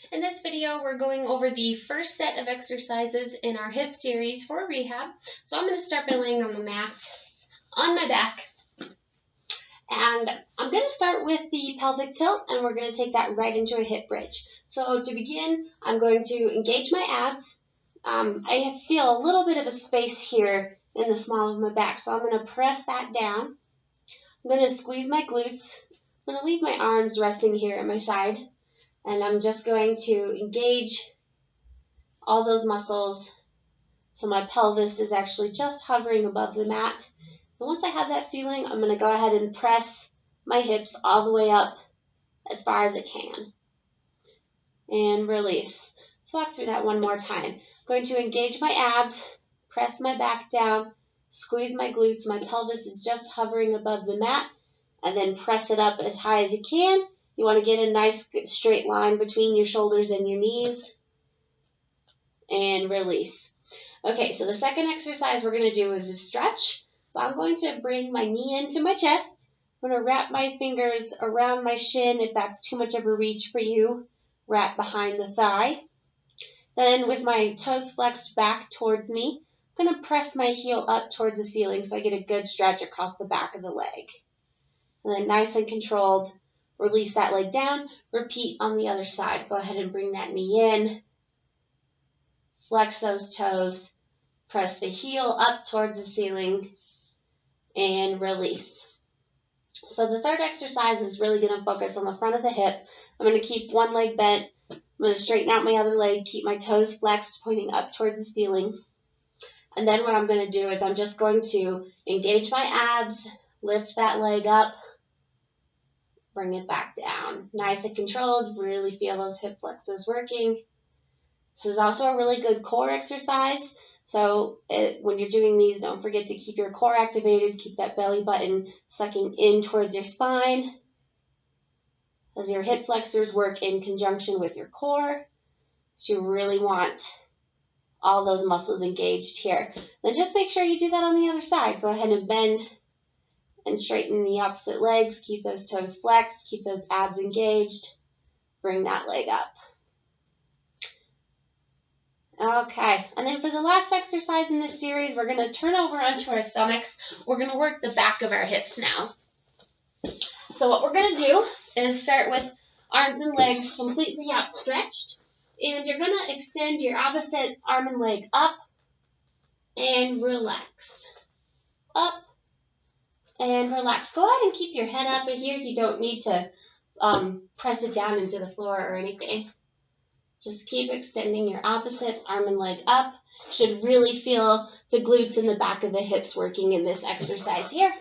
In this video, we're going over the first set of exercises in our hip series for rehab. So I'm going to start by laying on the mat on my back. And I'm going to start with the pelvic tilt, and we're going to take that right into a hip bridge. So to begin, I'm going to engage my abs. I feel a little bit of a space here in the small of my back, so I'm going to press that down. I'm going to squeeze my glutes. I'm going to leave my arms resting here at my side. And I'm just going to engage all those muscles so my pelvis is actually just hovering above the mat. And once I have that feeling, I'm going to go ahead and press my hips all the way up as far as it can. And release. Let's walk through that one more time. I'm going to engage my abs, press my back down, squeeze my glutes. My pelvis is just hovering above the mat, and then press it up as high as you can. You want to get a nice straight line between your shoulders and your knees. And release. Okay, so the second exercise we're going to do is a stretch. So I'm going to bring my knee into my chest. I'm going to wrap my fingers around my shin. If that's too much of a reach for you, wrap behind the thigh. Then with my toes flexed back towards me, I'm going to press my heel up towards the ceiling so I get a good stretch across the back of the leg. And then nice and controlled, release that leg down. Repeat on the other side. Go ahead and bring that knee in. Flex those toes. Press the heel up towards the ceiling. And release. So the third exercise is really going to focus on the front of the hip. I'm going to keep one leg bent. I'm going to straighten out my other leg. Keep my toes flexed, pointing up towards the ceiling. And then what I'm going to do is I'm just going to engage my abs. Lift that leg up. Bring it back down. Nice and controlled. Really feel those hip flexors working. This is also a really good core exercise. So when you're doing these, don't forget to keep your core activated. Keep that belly button sucking in towards your spine as your hip flexors work in conjunction with your core. So you really want all those muscles engaged here. Then just make sure you do that on the other side. Go ahead and bend and straighten the opposite legs. Keep those toes flexed. Keep those abs engaged. Bring that leg up. Okay, and then for the last exercise in this series, we're going to turn over onto our stomachs. We're going to work the back of our hips now. So what we're going to do is start with arms and legs completely outstretched. And you're going to extend your opposite arm and leg up and relax. Up and relax. Go ahead and keep your head up in here. You don't need to press it down into the floor or anything. Just keep extending your opposite arm and leg up. Should really feel the glutes in the back of the hips working in this exercise here.